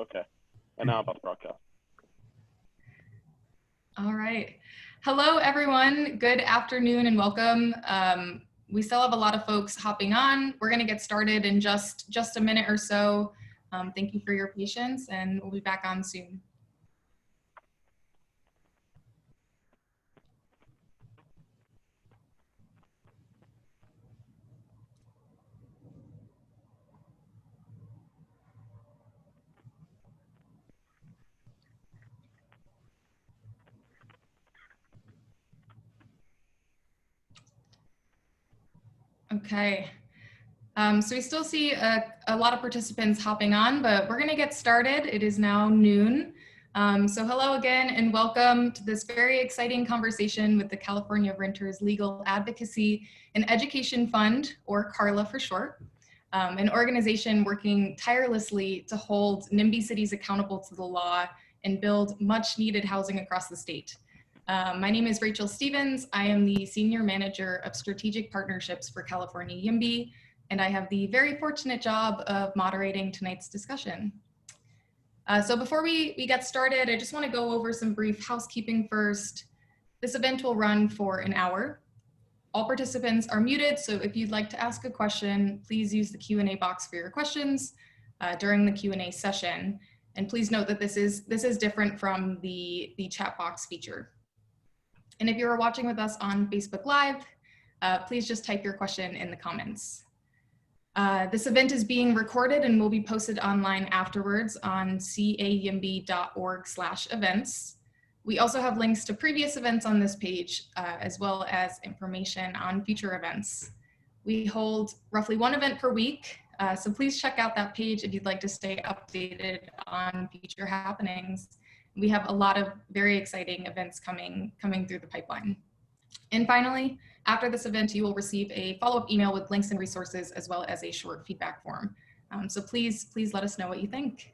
Okay. And now I'm about to broadcast. All right. Hello, everyone. Good afternoon and welcome. We still have a lot of folks hopping on. We're going to get started in just a minute or so. Thank you for your patience, and we'll be back on soon. Okay. So we still see a lot of participants hopping on, but we're going to get started. It is now noon. So hello again and welcome to this very exciting conversation with the California Renters Legal Advocacy and Education Fund, or CaRLA for short, an organization working tirelessly to hold NIMBY cities accountable to the law and build much needed housing across the state. My name is Rachel Stevens. I am the Senior Manager of Strategic Partnerships for California YIMBY, and I have the very fortunate job of moderating tonight's discussion. So before we get started, I just want to go over some brief housekeeping first. This event will run for an hour. All participants are muted, so if you'd like to ask a question, please use the Q&A box for your questions during the Q&A session. And please note that this is different from the chat box feature. And if you're watching with us on Facebook Live, please just type your question in the comments. This event is being recorded and will be posted online afterwards on cayimby.org/events. We also have links to previous events on this page, as well as information on future events. We hold roughly one event per week, so please check out that page if you'd like to stay updated on future happenings. We have a lot of very exciting events coming through the pipeline. And finally, after this event, you will receive a follow-up email with links and resources, as well as a short feedback form. So please let us know what you think.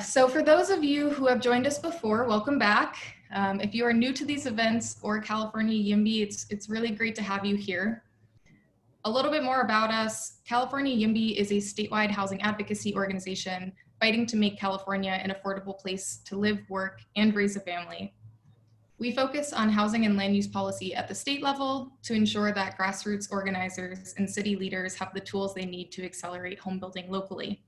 So for those of you who have joined us before, welcome back. If you are new to these events or California YIMBY, it's really great to have you here. A little bit more about us. California YIMBY is a statewide housing advocacy organization fighting to make California an affordable place to live, work, and raise a family. We focus on housing and land use policy at the state level to ensure that grassroots organizers and city leaders have the tools they need to accelerate home building locally.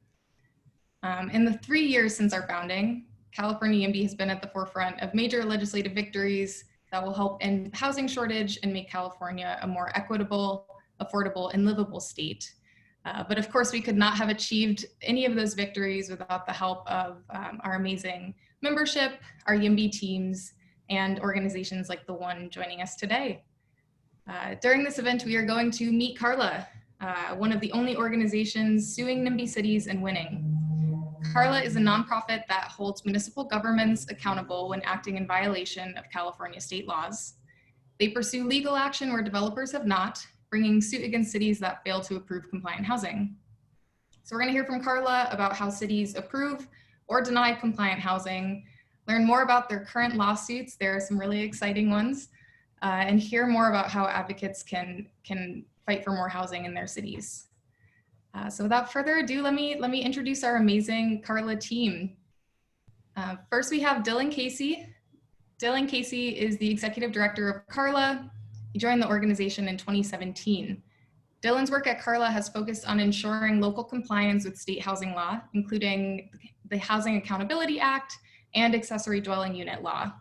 In the 3 years since our founding, California YIMBY has been at the forefront of major legislative victories that will help end housing shortage and make California a more equitable, affordable, and livable state. But of course, we could not have achieved any of those victories without the help of our amazing membership, our YIMBY teams, and organizations like the one joining us today. During this event, we are going to meet CaRLA, one of the only organizations suing NIMBY cities and winning. CaRLA is a nonprofit that holds municipal governments accountable when acting in violation of California state laws. They pursue legal action where developers have not, bringing suit against cities that fail to approve compliant housing. So we're going to hear from CaRLA about how cities approve or deny compliant housing, learn more about their current lawsuits. There are some really exciting ones, and hear more about how advocates can fight for more housing in their cities. So without further ado, let me introduce our amazing CaRLA team. First, we have Dylan Casey. Dylan Casey is the executive director of CaRLA. He joined the organization in 2017. Dylan's work at CaRLA has focused on ensuring local compliance with state housing law, including the Housing Accountability Act and accessory dwelling unit law.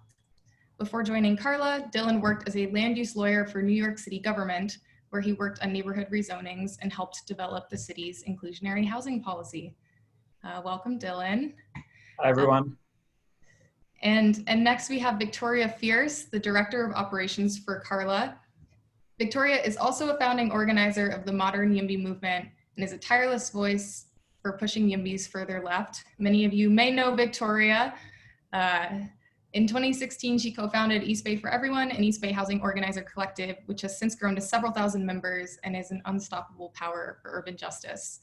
Before joining CaRLA, Dylan worked as a land use lawyer for New York City government, where he worked on neighborhood rezonings and helped develop the city's inclusionary housing policy. Welcome, Dylan. Hi, everyone. And next we have Victoria Fierce, the Director of Operations for CaRLA. Victoria is also a founding organizer of the modern YIMBY movement and is a tireless voice for pushing YIMBYs further left. Many of you may know Victoria. In 2016, she co-founded East Bay for Everyone, an East Bay housing organizer collective, which has since grown to several thousand members and is an unstoppable power for urban justice.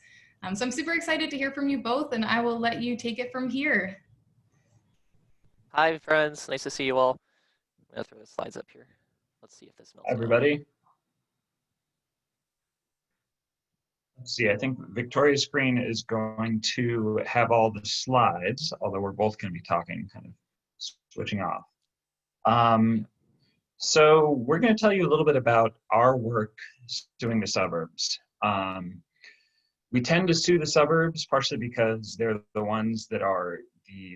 So I'm super excited to hear from you both, and I will let you take it from here. Hi, friends. Nice to see you all. I'm going to throw the slides up here. Let's see if this melts. Everybody. Let's see, I think Victoria's screen is going to have all the slides, although we're both going to be talking, kind of switching off. So we're going to tell you a little bit about our work suing the suburbs. We tend to sue the suburbs partially because they're the ones that are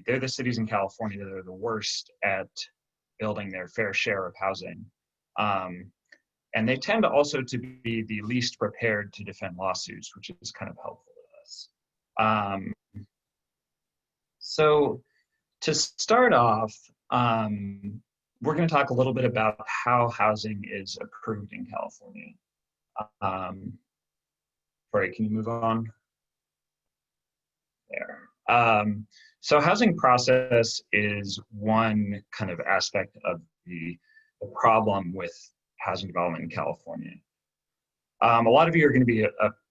they're the cities in California that are the worst at building their fair share of housing. And they tend to also to be the least prepared to defend lawsuits, which is kind of helpful to us. So to start off, we're going to talk a little bit about how housing is approved in California. Sorry, can you move on? There. So housing process is one kind of aspect of the problem with housing development in California. A lot of you are going to be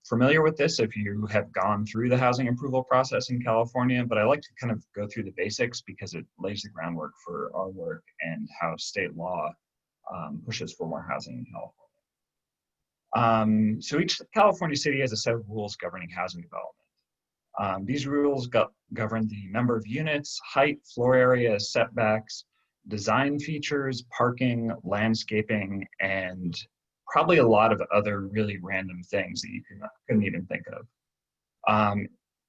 familiar with this if you have gone through the housing approval process in California, but I like to kind of go through the basics because it lays the groundwork for our work and how state law pushes for more housing in California. So each California city has a set of rules governing housing development. These rules govern the number of units, height, floor area, setbacks, design features, parking, landscaping, and probably a lot of other really random things that you couldn't even think of.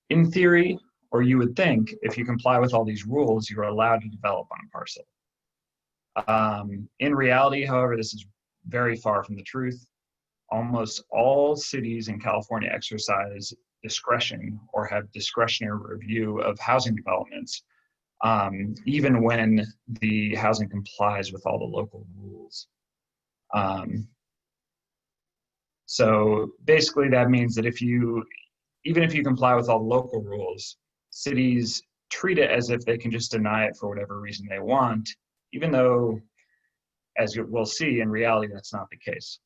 In theory, or you would think, if you comply with all these rules, you're allowed to develop on a parcel. In reality, however, this is very far from the truth. Almost all cities in California exercise discretion or have discretionary review of housing developments, even when the housing complies with all the local rules. So basically that means that even if you comply with all the local rules, cities treat it as if they can just deny it for whatever reason they want, even though, as we'll see, in reality, that's not the case.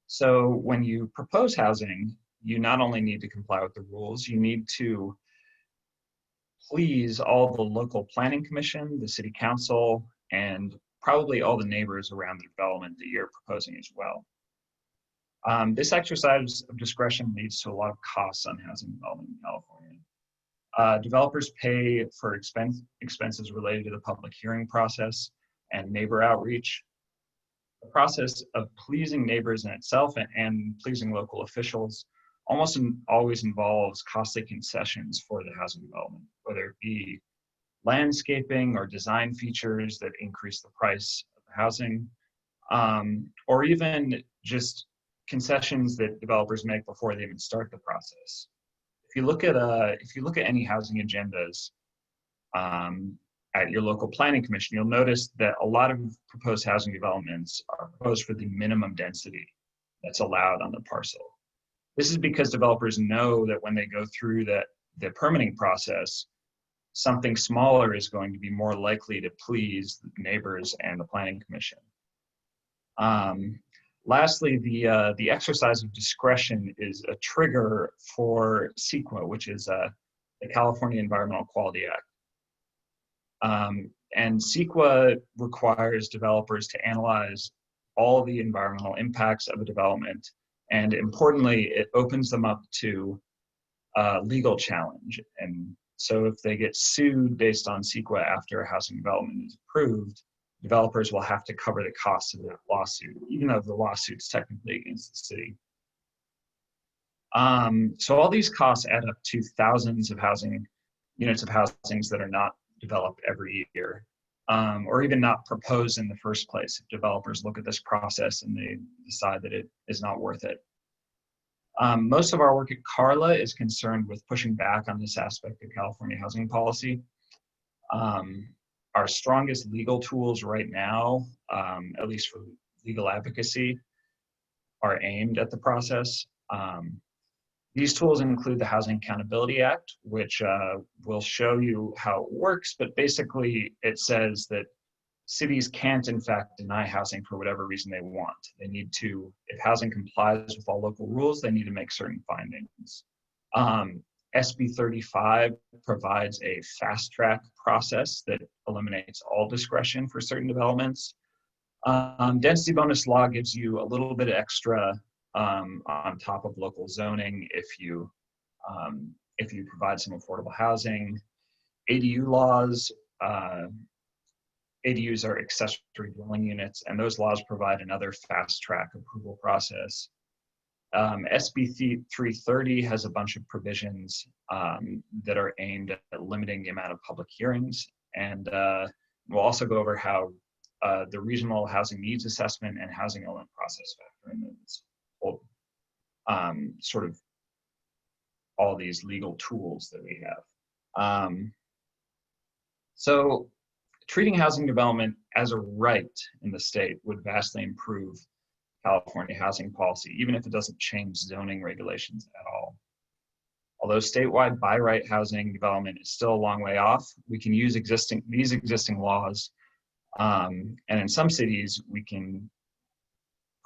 So when you propose housing, you not only need to comply with the rules, you need to please all the local planning commission, the city council, and probably all the neighbors around the development that you're proposing as well. This exercise of discretion leads to a lot of costs on housing development in California. Developers pay for expenses related to the public hearing process and neighbor outreach. The process of pleasing neighbors in itself and pleasing local officials almost always involves costly concessions for the housing development, whether it be landscaping or design features that increase the price of the housing, or even just concessions that developers make before they even start the process. If you look at any housing agendas at your local planning commission, you'll notice that a lot of proposed housing developments are proposed for the minimum density that's allowed on the parcel. This is because developers know that when they go through the permitting process, something smaller is going to be more likely to please the neighbors and the planning commission. Lastly, the exercise of discretion is a trigger for CEQA, which is the California Environmental Quality Act. And CEQA requires developers to analyze all the environmental impacts of a development. And importantly, it opens them up to legal challenge. And so if they get sued based on CEQA after a housing development is approved, developers will have to cover the costs of that lawsuit, even though the lawsuit's technically against the city. So all these costs add up to thousands of units of housings that are not developed every year, or even not proposed in the first place if developers look at this process and they decide that it is not worth it. Most of our work at CaRLA is concerned with pushing back on this aspect of California housing policy. Our strongest legal tools right now, at least for legal advocacy, are aimed at the process. These tools include the Housing Accountability Act, which will show you how it works, but basically it says that cities can't in fact deny housing for whatever reason they want. They need to, if housing complies with all local rules, they need to make certain findings. SB 35 provides a fast track process that eliminates all discretion for certain developments. Density bonus law gives you a little bit extra on top of local zoning if you provide some affordable housing. ADU laws, ADUs are accessory dwelling units, and those laws provide another fast track approval process. SB 330 has a bunch of provisions that are aimed at limiting the amount of public hearings, and we'll also go over how the regional housing needs assessment and housing element process factor in this whole sort of all these legal tools that we have. So treating housing development as a right in the state would vastly improve California housing policy, even if it doesn't change zoning regulations at all. Although statewide by right housing development is still a long way off, we can use these existing laws, and in some cities we can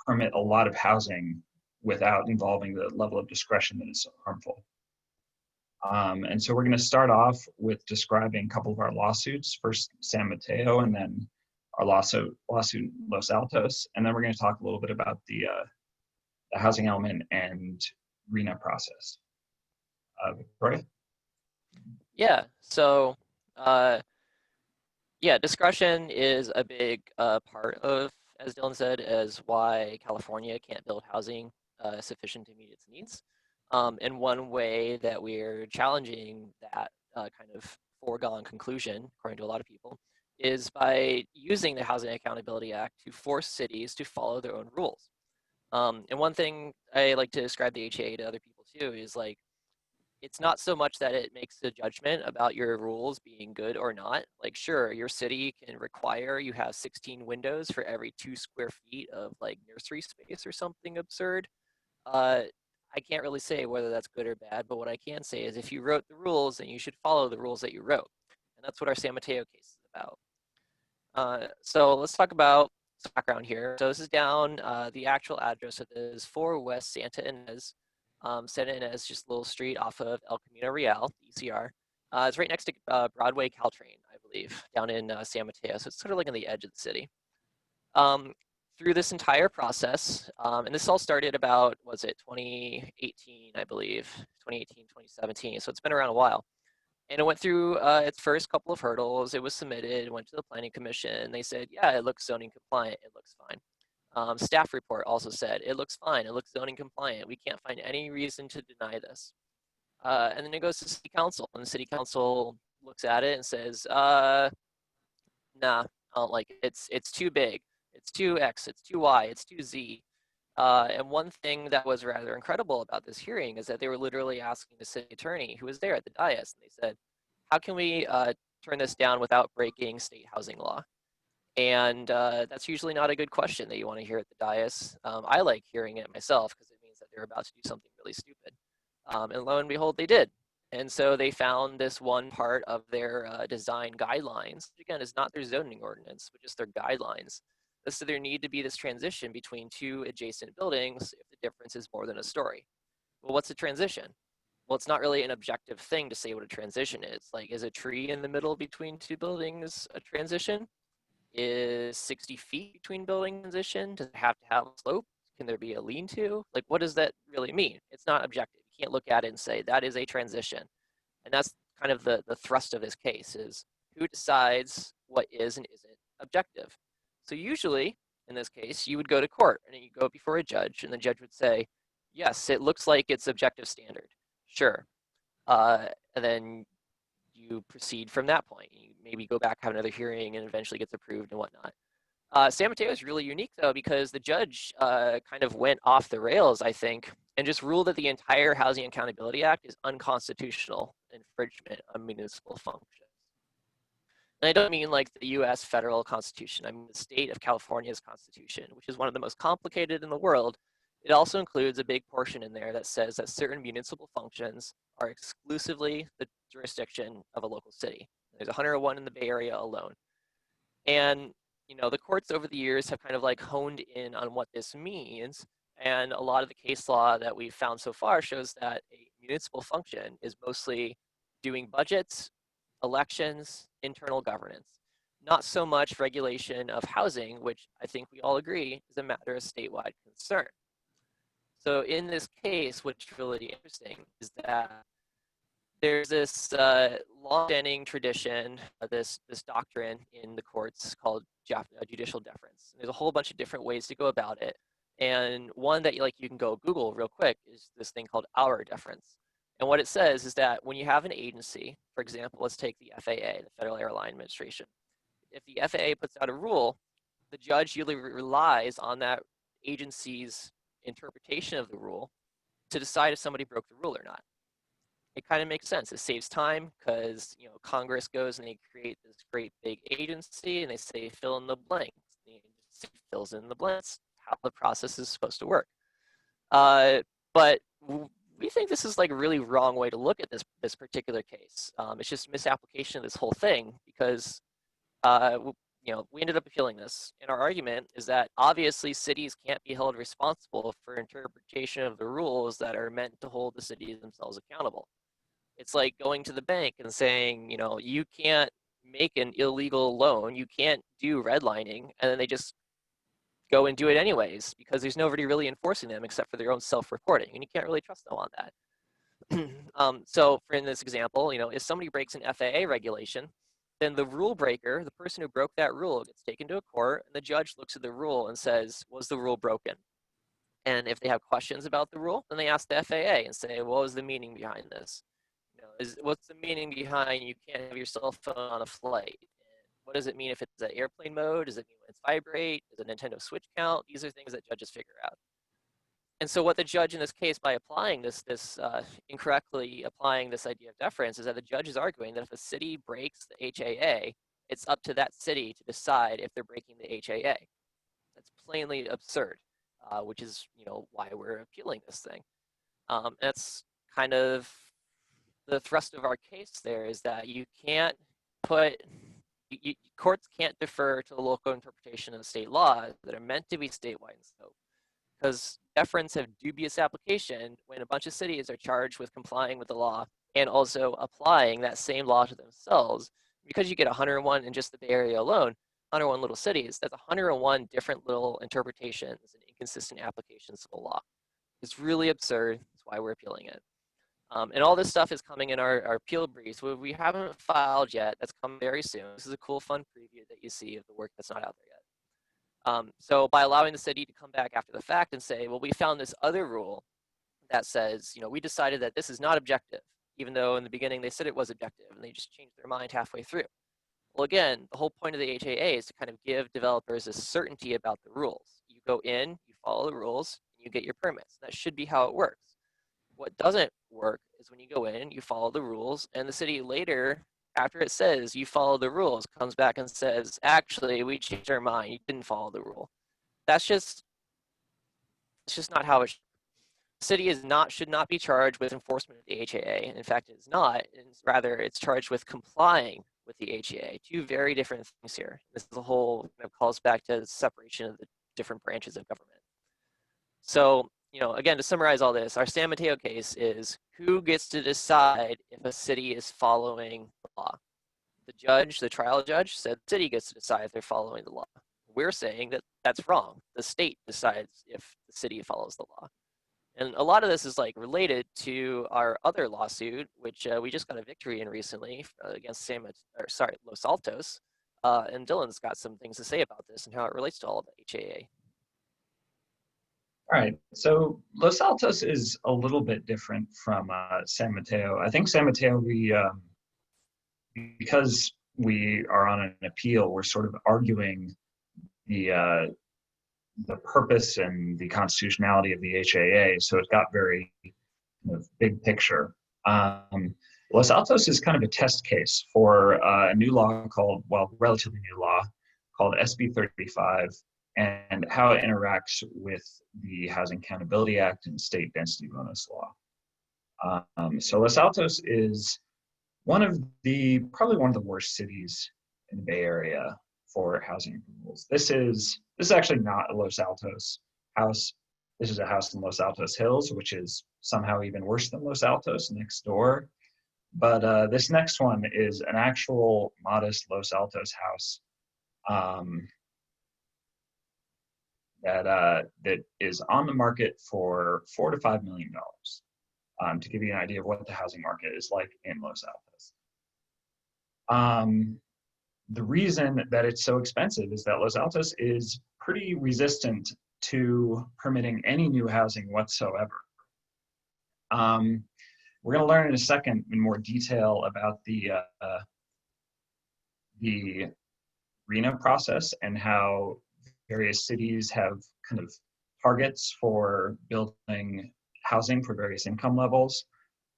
permit a lot of housing without involving the level of discretion that is so harmful. And so we're going to start off with describing a couple of our lawsuits, first San Mateo and then our lawsuit Los Altos, and then we're going to talk a little bit about the housing element and Reno process. Victoria? Yeah, so yeah, discretion is a big part of, as Dylan said, as why California can't build housing sufficient to meet its needs. And one way that we're challenging that kind of foregone conclusion, according to a lot of people, is by using the Housing Accountability Act to force cities to follow their own rules. And one thing I like to describe the HAA to other people too is like, it's not so much that it makes a judgment about your rules being good or not. Like, sure, your city can require you have 16 windows for every 2 square feet of like nursery space or something absurd. I can't really say whether that's good or bad, but what I can say is if you wrote the rules, then you should follow the rules that you wrote. And that's what our San Mateo case is about. So let's talk about some background here. So this is down, the actual address of this is 4 West Santa Ynez. Santa Ynez, just a little street off of El Camino Real, ECR. It's right next to Broadway Caltrain, I believe, down in San Mateo. So it's sort of like on the edge of the city. Through this entire process, and this all started about, was it 2018, I believe, 2018, 2017. So it's been around a while. And it went through its first couple of hurdles. It was submitted, went to the Planning Commission. They said, yeah, it looks zoning compliant. It looks fine. Staff report also said, it looks fine. It looks zoning compliant. We can't find any reason to deny this. And then it goes to City Council. And the City Council looks at it and says, nah, I don't like it. It's too big. It's too X, it's too Y, it's too Z. And one thing that was rather incredible about this hearing is that they were literally asking the city attorney who was there at the dais, and they said, how can we turn this down without breaking state housing law? And that's usually not a good question that you want to hear at the dais. I like hearing it myself because it means that they're about to do something really stupid. And lo and behold, they did. And so they found this one part of their design guidelines, which again is not their zoning ordinance, but just their guidelines. So there need to be this transition between 2 adjacent buildings if the difference is more than a story. Well, what's a transition? Well, it's not really an objective thing to say what a transition is. Like, is a tree in the middle between 2 buildings a transition? Is 60 feet between building transition? Does it have to have a slope? Can there be a lean-to? Like, what does that really mean? It's not objective. You can't look at it and say that is a transition. And that's kind of the thrust of this case is who decides what is and isn't objective. So usually, in this case, you would go to court and you go before a judge and the judge would say, yes, it looks like it's objective standard. Sure. And then you proceed from that point. You maybe go back, have another hearing, and eventually gets approved and whatnot. San Mateo is really unique, though, because the judge kind of went off the rails, I think, and just ruled that the entire Housing Accountability Act is unconstitutional infringement of municipal functions. And I don't mean like the US federal constitution, I mean the state of California's constitution, which is one of the most complicated in the world. It also includes a big portion in there that says that certain municipal functions are exclusively the jurisdiction of a local city. There's 101 in the Bay Area alone. And you know, the courts over the years have kind of like honed in on what this means. And a lot of the case law that we've found so far shows that a municipal function is mostly doing budgets, elections, internal governance, not so much regulation of housing, which I think we all agree is a matter of statewide concern. So in this case, what's really interesting is that there's this long-standing tradition, this doctrine in the courts called judicial deference. There's a whole bunch of different ways to go about it. And one that you can go Google real quick is this thing called Auer deference. And what it says is that when you have an agency, for example, let's take the FAA, the Federal Airline Administration. If the FAA puts out a rule, the judge usually relies on that agency's interpretation of the rule to decide if somebody broke the rule or not. It kind of makes sense. It saves time because Congress goes and they create this great big agency and they say fill in the blanks. The agency fills in the blanks. How the process is supposed to work. But we think this is a really wrong way to look at this particular case. It's just misapplication of this whole thing because we ended up appealing this. And our argument is that obviously cities can't be held responsible for interpretation of the rules that are meant to hold the cities themselves accountable. It's like going to the bank and saying, you can't make an illegal loan, you can't do redlining, and then they just go and do it anyways because there's nobody really enforcing them except for their own self-reporting, and you can't really trust them on that. So in this example, if somebody breaks an FAA regulation, then the rule breaker, the person who broke that rule, gets taken to a court, and the judge looks at the rule and says, was the rule broken? And if they have questions about the rule, then they ask the FAA and say, what was the meaning behind this? What's the meaning behind you can't have your cell phone on a flight? What does it mean if it's at airplane mode? Does it mean when it's vibrate? Does a Nintendo Switch count? These are things that judges figure out. And so what the judge in this case, by applying incorrectly applying this idea of deference, is that the judge is arguing that if a city breaks the HAA, it's up to that city to decide if they're breaking the HAA. That's plainly absurd, which is why we're appealing this thing. That's kind of the thrust of our case there, is that you can't courts can't defer to the local interpretation of the state laws that are meant to be statewide in scope, because deference have dubious application when a bunch of cities are charged with complying with the law and also applying that same law to themselves. Because you get 101 in just the Bay Area alone, 101 little cities, that's 101 different little interpretations and inconsistent applications of the law. It's really absurd. That's why we're appealing it. And all this stuff is coming in our appeal briefs. We haven't filed yet. That's coming very soon. This is a cool, fun preview that you see of the work that's not out there yet. So by allowing the city to come back after the fact and say, well, we found this other rule that says, we decided that this is not objective, even though in the beginning they said it was objective, and they just changed their mind halfway through. Well, again, the whole point of the HAA is to kind of give developers a certainty about the rules. You go in, you follow the rules, and you get your permits. That should be how it works. What doesn't work is when you go in, you follow the rules, and the city later, after it says you follow the rules, comes back and says, actually, we changed our mind, you didn't follow the rule. It's just not how it should. The city should not be charged with enforcement of the HAA. In fact, it is not. Rather, it's charged with complying with the HAA. Two very different things here. This is a whole calls back to the separation of the different branches of government. So, again, to summarize all this, our San Mateo case is who gets to decide if a city is following the law? The judge, the trial judge, said the city gets to decide if they're following the law. We're saying that that's wrong. The state decides if the city follows the law. And a lot of this is related to our other lawsuit, which we just got a victory in recently against Los Altos. And Dylan's got some things to say about this and how it relates to all of the HAA. All right, so Los Altos is a little bit different from San Mateo. I think San Mateo, because we are on an appeal, we're sort of arguing the purpose and the constitutionality of the HAA, so it got very big picture. Los Altos is kind of a test case for a new law relatively new law called SB 35, and how it interacts with the Housing Accountability Act and state density bonus law. So Los Altos is probably one of the worst cities in the Bay Area for housing approvals. This is actually not a Los Altos house. This is a house in Los Altos Hills, which is somehow even worse than Los Altos next door. But this next one is an actual modest Los Altos house that is on the market for $4 to $5 million, to give you an idea of what the housing market is like in Los Altos. The reason that it's so expensive is that Los Altos is pretty resistant to permitting any new housing whatsoever. We're going to learn in a second in more detail about the Reno process and how various cities have kind of targets for building housing for various income levels.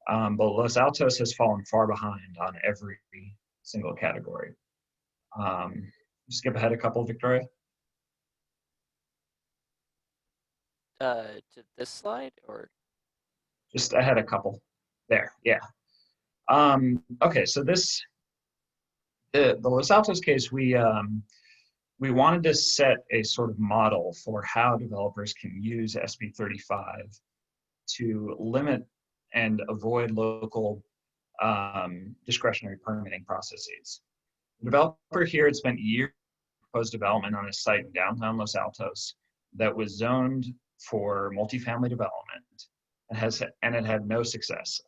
But Los Altos has fallen far behind on every single category. Skip ahead a couple, Victoria. To this slide, or? Just ahead a couple. There, yeah. Okay, so this, the Los Altos case, we wanted to set a sort of model for how developers can use SB 35 to limit and avoid local discretionary permitting processes. The developer here had spent years proposed development on a site in downtown Los Altos that was zoned for multifamily development and it had no success.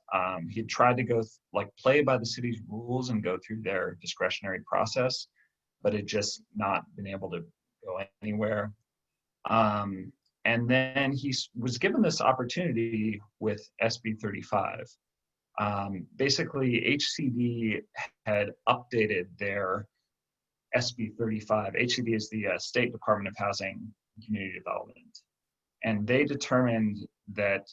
He had tried to play by the city's rules and go through their discretionary process, but had just not been able to go anywhere. And then he was given this opportunity with SB 35. Basically, HCD had updated their SB 35. HCD is the State Department of Housing and Community Development. And they determined that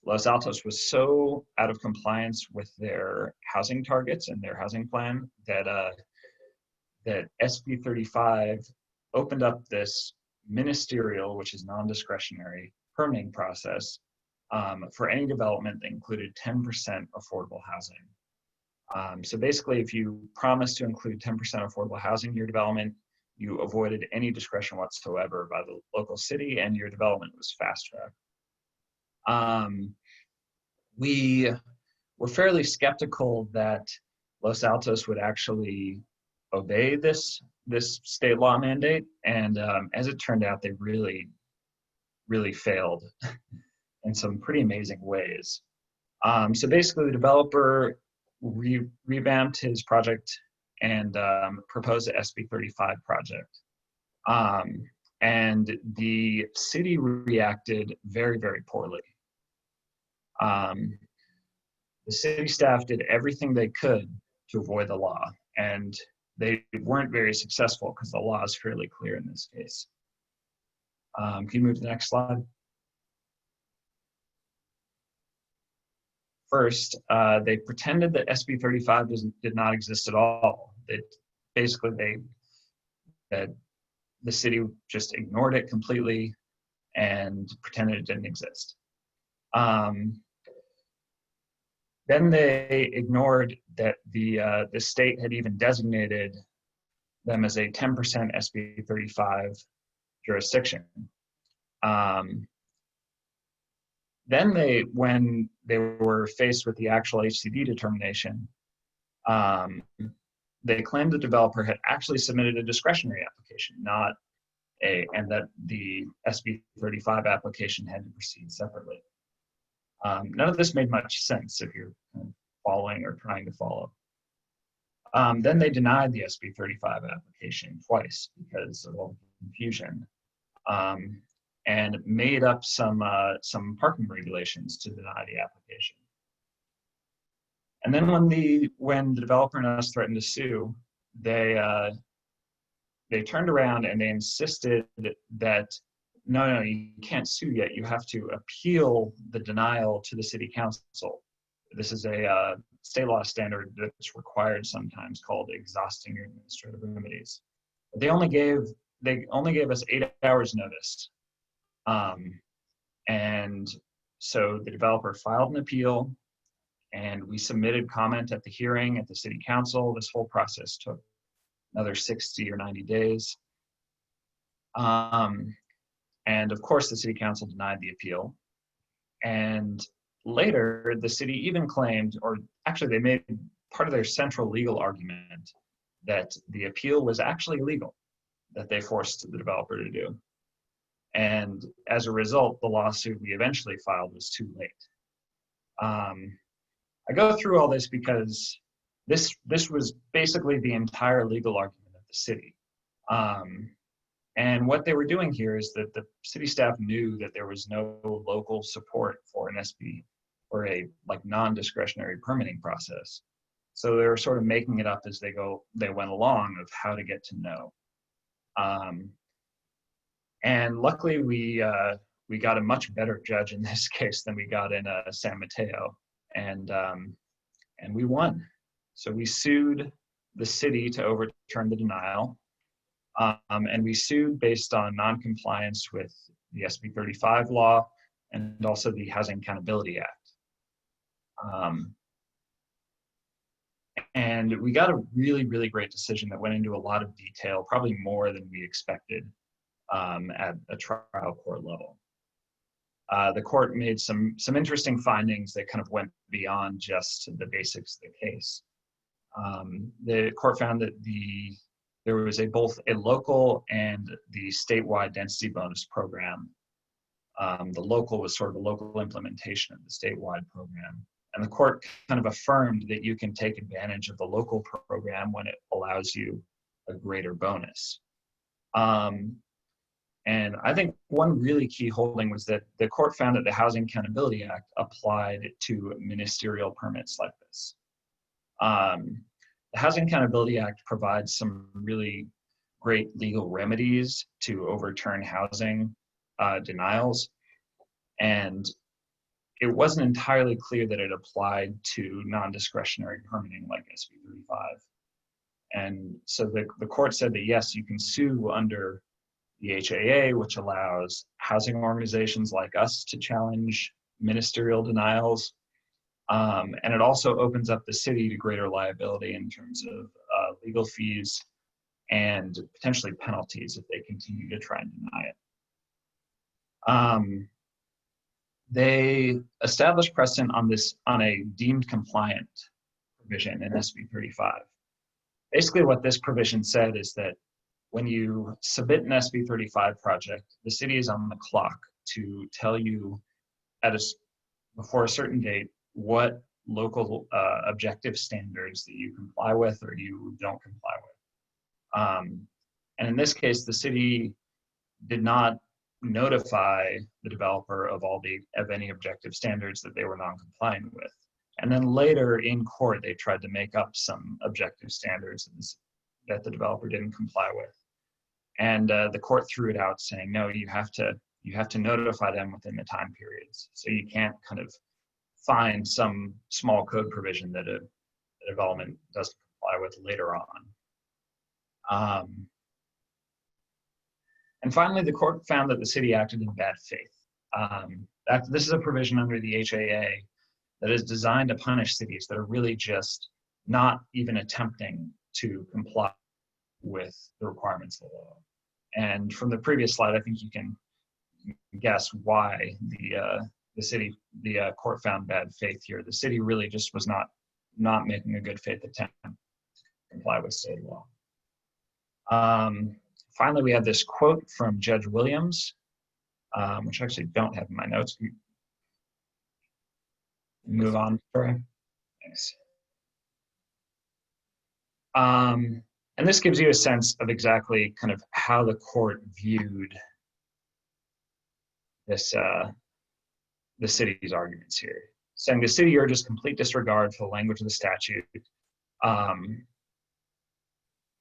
Los Altos was so out of compliance with their housing targets and their housing plan that that SB 35 opened up this ministerial, which is non-discretionary, permitting process for any development that included 10% affordable housing. So basically, if you promised to include 10% affordable housing in your development, you avoided any discretion whatsoever by the local city, and your development was fast-tracked. We were fairly skeptical that Los Altos would actually obey this state law mandate, and as it turned out, they really failed in some pretty amazing ways. So basically, the developer revamped his project and proposed the SB 35 project. And the city reacted very, very poorly. The city staff did everything they could to avoid the law, and they weren't very successful because the law is fairly clear in this case. Can you move to the next slide? First, they pretended that SB 35 did not exist at all. Basically, that the city just ignored it completely and pretended it didn't exist. Then they ignored that the state had even designated them as a 10% SB 35 jurisdiction. Then when they were faced with the actual HCD determination, they claimed the developer had actually submitted a discretionary application, and that the SB 35 application had to proceed separately. None of this made much sense if you're following or trying to follow. Then they denied the SB 35 application twice because of all the confusion, and made up some parking regulations to deny the application. And then when the developer and us threatened to sue, they turned around and they insisted that no, you can't sue yet. You have to appeal the denial to the city council. This is a state law standard that's required sometimes, called exhausting your administrative remedies. But they only gave us 8 hours notice. And so the developer filed an appeal, and we submitted comment at the hearing at the city council. This whole process took another 60 or 90 days. And of course, the city council denied the appeal. And later, the city even claimed, or actually they made part of their central legal argument, that the appeal was actually legal. that they forced the developer to do. And as a result, the lawsuit we eventually filed was too late. I go through all this because this was basically the entire legal argument of the city. And what they were doing here is that the city staff knew that there was no local support for an SB or a like non-discretionary permitting process. So they were sort of making it up as they went along of how to get to know. And luckily we got a much better judge in this case than we got in San Mateo, and we won. So we sued the city to overturn the denial. And we sued based on non-compliance with the SB 35 law and also the Housing Accountability Act. And we got a really, really great decision that went into a lot of detail, probably more than we expected at a trial court level. The court made some interesting findings that kind of went beyond just the basics of the case. The court found that there was both a local and the statewide density bonus program. The local was sort of a local implementation of the statewide program. And the court kind of affirmed that you can take advantage of the local program when it allows you a greater bonus. And I think one really key holding was that the court found that the Housing Accountability Act applied to ministerial permits like this. The Housing Accountability Act provides some really great legal remedies to overturn housing denials. And it wasn't entirely clear that it applied to non-discretionary permitting like SB 35. And so the court said that yes, you can sue under the HAA, which allows housing organizations like us to challenge ministerial denials. And it also opens up the city to greater liability in terms of legal fees and potentially penalties if they continue to try and deny it. They established precedent on a deemed compliant provision in SB 35. Basically what this provision said is that when you submit an SB 35 project, the city is on the clock to tell you before a certain date what local objective standards that you comply with or you don't comply with. And in this case, the city did not notify the developer of any objective standards that they were non-compliant with. And then later in court, they tried to make up some objective standards that the developer didn't comply with. And the court threw it out saying, no, you have to notify them within the time periods. So you can't kind of find some small code provision that a development doesn't comply with later on. And finally, the court found that the city acted in bad faith. This is a provision under the HAA that is designed to punish cities that are really just not even attempting to comply with the requirements of the law. And from the previous slide, I think you can guess why the court found bad faith here. The city really just was not making a good faith attempt to comply with state law. Finally, we have this quote from Judge Williams, which I actually don't have in my notes. Move on, sorry. Thanks. And this gives you a sense of exactly kind of how the court viewed the city's arguments here. Saying the city urges complete disregard for the language of the statute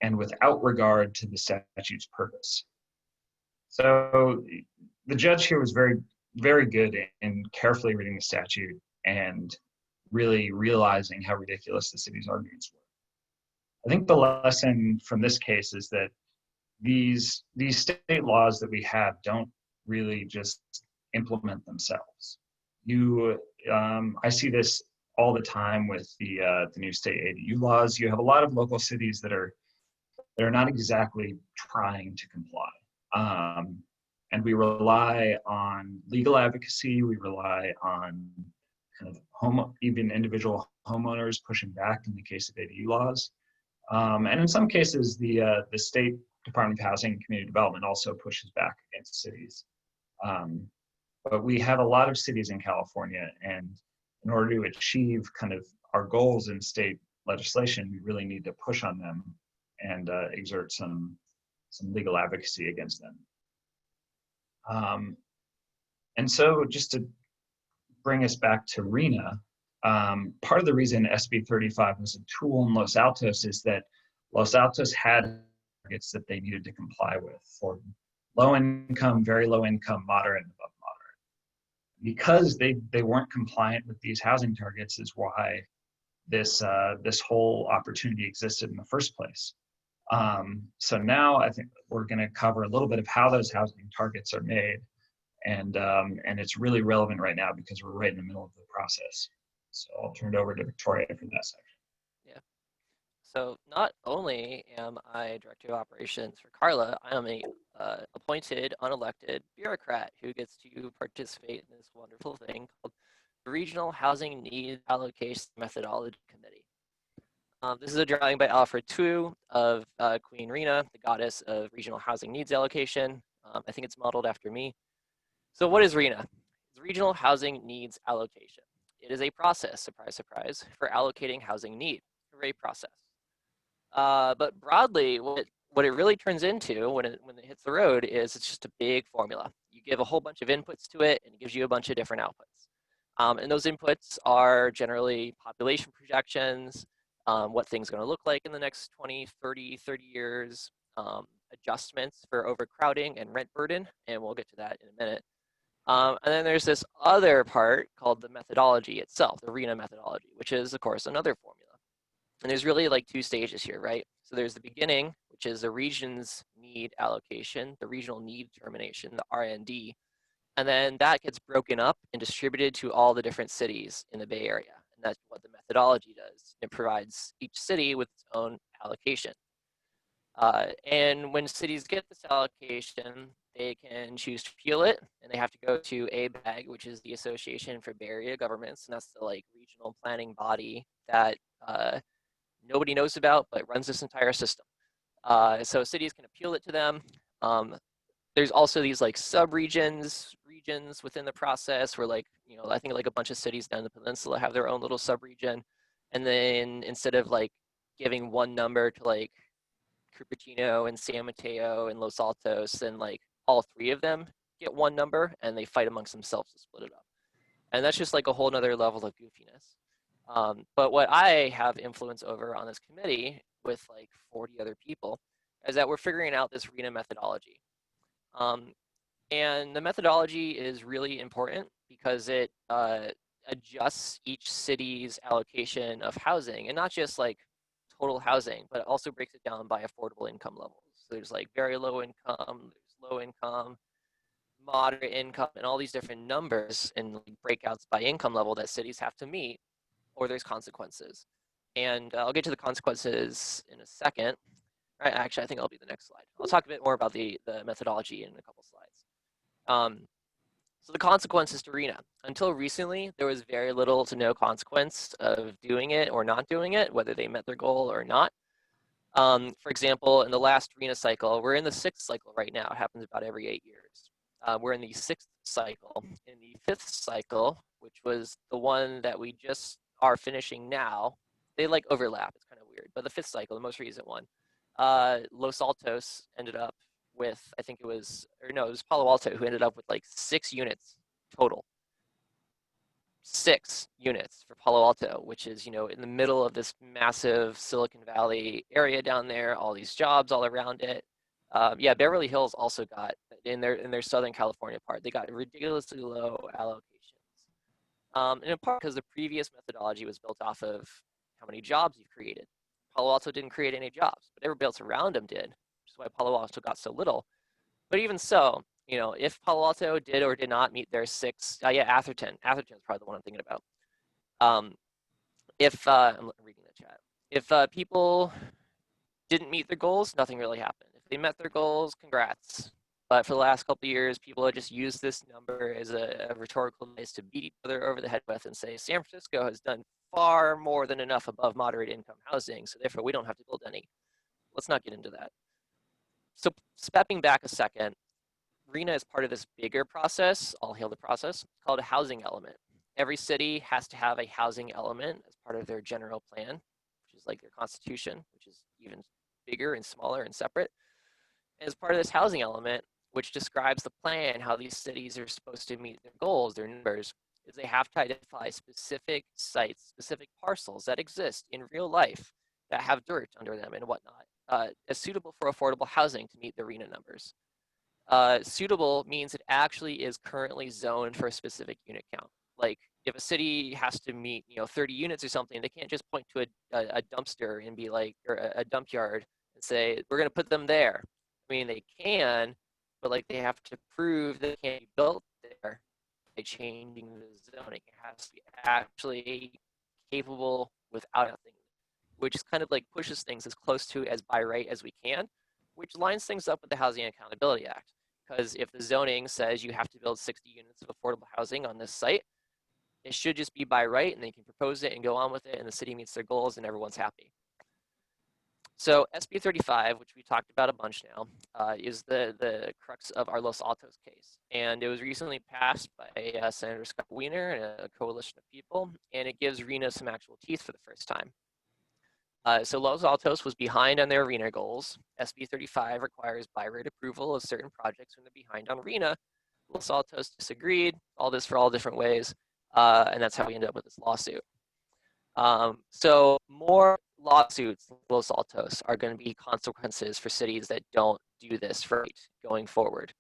and without regard to the statute's purpose. So the judge here was very, very good in carefully reading the statute and really realizing how ridiculous the city's arguments were. I think the lesson from this case is that these state laws that we have don't really just implement themselves. I see this all the time with the new state ADU laws. You have a lot of local cities that are not exactly trying to comply. And we rely on legal advocacy. We rely on kind of even individual homeowners pushing back in the case of ADU laws. And in some cases, the state Department of Housing and Community Development also pushes back against cities. But we have a lot of cities in California, and in order to achieve kind of our goals in state legislation, we really need to push on them and exert some legal advocacy against them. And so just to bring us back to Reno, part of the reason SB 35 was a tool in Los Altos is that Los Altos had targets that they needed to comply with for low income, very low income, moderate, and above moderate. Because they weren't compliant with these housing targets is why this whole opportunity existed in the first place. So now I think we're going to cover a little bit of how those housing targets are made, and it's really relevant right now because we're right in the middle of the process. So I'll turn it over to Victoria for that section. Yeah. So not only am I Director of Operations for CaRLA, I am a appointed, unelected bureaucrat who gets to participate in this wonderful thing called the Regional Housing Needs Allocation Methodology Committee. This is a drawing by Alfred Tu of Queen Rena, the goddess of regional housing needs allocation. I think it's modeled after me. So what is RHNA? It's Regional Housing Needs Allocation. It is a process, surprise, surprise, for allocating housing need. Hooray process. But broadly, what it really turns into when it hits the road is it's just a big formula. You give a whole bunch of inputs to it, and it gives you a bunch of different outputs. And those inputs are generally population projections, what things are going to look like in the next 20, 30 years, adjustments for overcrowding and rent burden, and we'll get to that in a minute. And then there's this other part called the methodology itself, the RHNA methodology, which is, of course, another formula. And there's really like two stages here, right? So there's the beginning, which is the region's need allocation, the regional need determination, the RND. And then that gets broken up and distributed to all the different cities in the Bay Area. And that's what the methodology does. It provides each city with its own allocation. And when cities get this allocation, they can choose to appeal it, and they have to go to ABAG, which is the Association for Bay Area Governments, and that's the like regional planning body that nobody knows about, but runs this entire system. So cities can appeal it to them. There's also these like regions within the process where like, you know, I think like a bunch of cities down the peninsula have their own little sub-region. And then instead of like giving one number to like Cupertino and San Mateo and Los Altos, then like all three of them get one number and they fight amongst themselves to split it up. And that's just like a whole nother level of goofiness. But what I have influence over on this committee with like 40 other people is that we're figuring out this RHNA methodology. And the methodology is really important because it adjusts each city's allocation of housing, and not just like total housing, but it also breaks it down by affordable income levels. So there's like very low income, there's low income, moderate income, and all these different numbers and like breakouts by income level that cities have to meet, or there's consequences. And I'll get to the consequences in a second. Right, actually, I think that'll be the next slide. I'll talk a bit more about the methodology in a couple slides. So the consequences to RHNA. Until recently, there was very little to no consequence of doing it or not doing it, whether they met their goal or not. For example, in the last RHNA cycle, we're in the 6th cycle right now. It happens about every 8 years. We're in the 6th cycle. In the 5th cycle, which was the one that we just are finishing now, they like overlap. It's kind of weird. But the 5th cycle, the most recent one, Los Altos ended up with, I think it was, or no, it was Palo Alto who ended up with like 6 units total. 6 units for Palo Alto, which is, you know, in the middle of this massive Silicon Valley area down there, all these jobs all around it. Yeah, Beverly Hills also got, in their Southern California part, they got ridiculously low allocations. And in part because the previous methodology was built off of how many jobs you've created. Palo Alto didn't create any jobs, but everybody else around them did, which is why Palo Alto got so little. But even so, you know, if Palo Alto did or did not meet their 6, yeah, Atherton is probably the one I'm thinking about. I'm reading the chat. If people didn't meet their goals, nothing really happened. If they met their goals, congrats. But for the last couple of years, people have just used this number as a rhetorical device to beat each other over the head with and say, San Francisco has done far more than enough above moderate income housing, so therefore we don't have to build any. Let's not get into that. So stepping back a second, Reno is part of this bigger process, all hail the process, called a housing element. Every city has to have a housing element as part of their general plan, which is like their constitution, which is even bigger and smaller and separate. And as part of this housing element, which describes the plan, how these cities are supposed to meet their goals, their numbers, is they have to identify specific sites, specific parcels that exist in real life that have dirt under them and whatnot, as suitable for affordable housing to meet the RENA numbers. Suitable means it actually is currently zoned for a specific unit count. Like if a city has to meet, 30 units or something, they can't just point to a dumpster and be like, or a dump yard and say, we're going to put them there. I mean, they can, but like they have to prove that it can't be built there by changing the zoning. It has to be actually capable without a thing, which is kind of like pushes things as close to as by right as we can, which lines things up with the Housing Accountability Act. Because if the zoning says you have to build 60 units of affordable housing on this site, it should just be by right and they can propose it and go on with it and the city meets their goals and everyone's happy. So SB 35, which we talked about a bunch now, is the crux of our Los Altos case. And it was recently passed by Senator Scott Wiener and a coalition of people, and it gives Reno some actual teeth for the first time. So Los Altos was behind on their RENA goals. SB 35 requires by right approval of certain projects when they're behind on RENA. Los Altos disagreed, all this for all different ways, and that's how we ended up with this lawsuit. So more lawsuits like Los Altos are going to be consequences for cities that don't do this right going forward,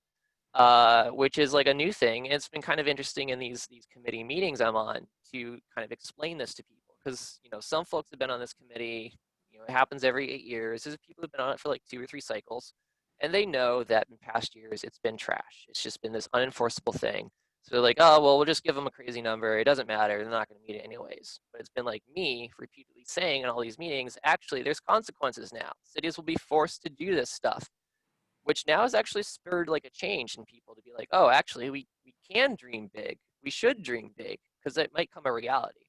which is like a new thing. It's been kind of interesting in these committee meetings I'm on to kind of explain this to people. Because some folks have been on this committee, it happens every 8 years. There's people who've been on it for like 2 or 3 cycles, and they know that in past years it's been trash. It's just been this unenforceable thing. So they're like, oh well, we'll just give them a crazy number. It doesn't matter. They're not going to meet it anyways. But it's been like me repeatedly saying in all these meetings, actually, there's consequences now. Cities will be forced to do this stuff, which now has actually spurred like a change in people to be like, oh, actually, we can dream big. We should dream big because it might come a reality.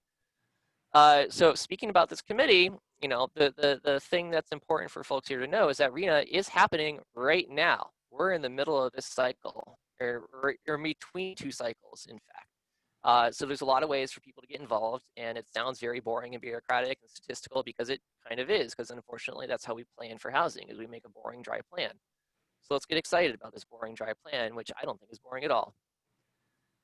So speaking about this committee, the thing that's important for folks here to know is that RENA is happening right now. We're in the middle of this cycle, or between 2 cycles, in fact. So there's a lot of ways for people to get involved, and it sounds very boring and bureaucratic and statistical because it kind of is, because unfortunately that's how we plan for housing, is we make a boring, dry plan. So let's get excited about this boring, dry plan, which I don't think is boring at all.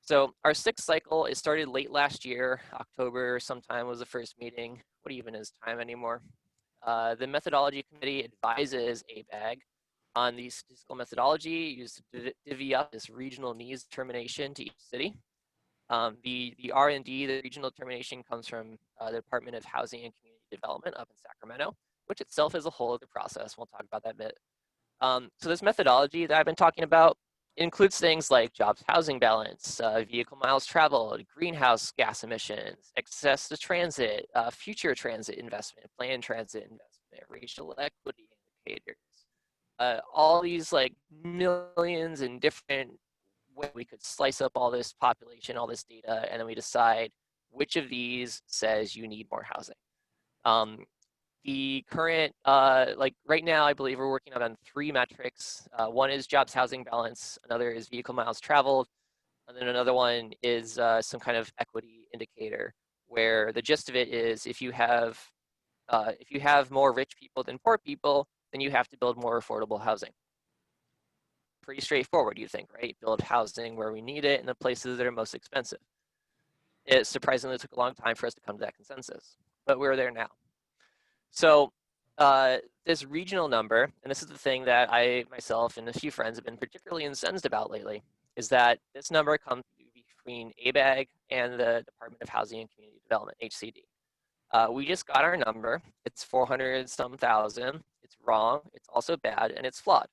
So our 6th cycle, it started late last year, October sometime was the first meeting. What even is time anymore? The methodology committee advises ABAG on the statistical methodology used to divvy up this regional needs determination to each city. The R&D, the regional determination, comes from the Department of Housing and Community Development up in Sacramento, which itself is a whole other process. We'll talk about that a bit. So this methodology that I've been talking about includes things like jobs housing balance, vehicle miles traveled, greenhouse gas emissions, access to transit, future transit investment, planned transit investment, racial equity indicators, all these like millions and different ways we could slice up all this population, all this data, and then we decide which of these says you need more housing. The current, like right now, I believe we're working on 3 metrics. One is jobs housing balance, another is vehicle miles traveled, and then another one is some kind of equity indicator, where the gist of it is if you have more rich people than poor people, then you have to build more affordable housing. Pretty straightforward, you think, right? Build housing where we need it in the places that are most expensive. It surprisingly took a long time for us to come to that consensus, but we're there now. So this regional number, and this is the thing that I myself and a few friends have been particularly incensed about lately, is that this number comes between ABAG and the Department of Housing and Community Development, HCD. We just got our number. It's 400-some thousand. It's wrong. It's also bad, and it's flawed.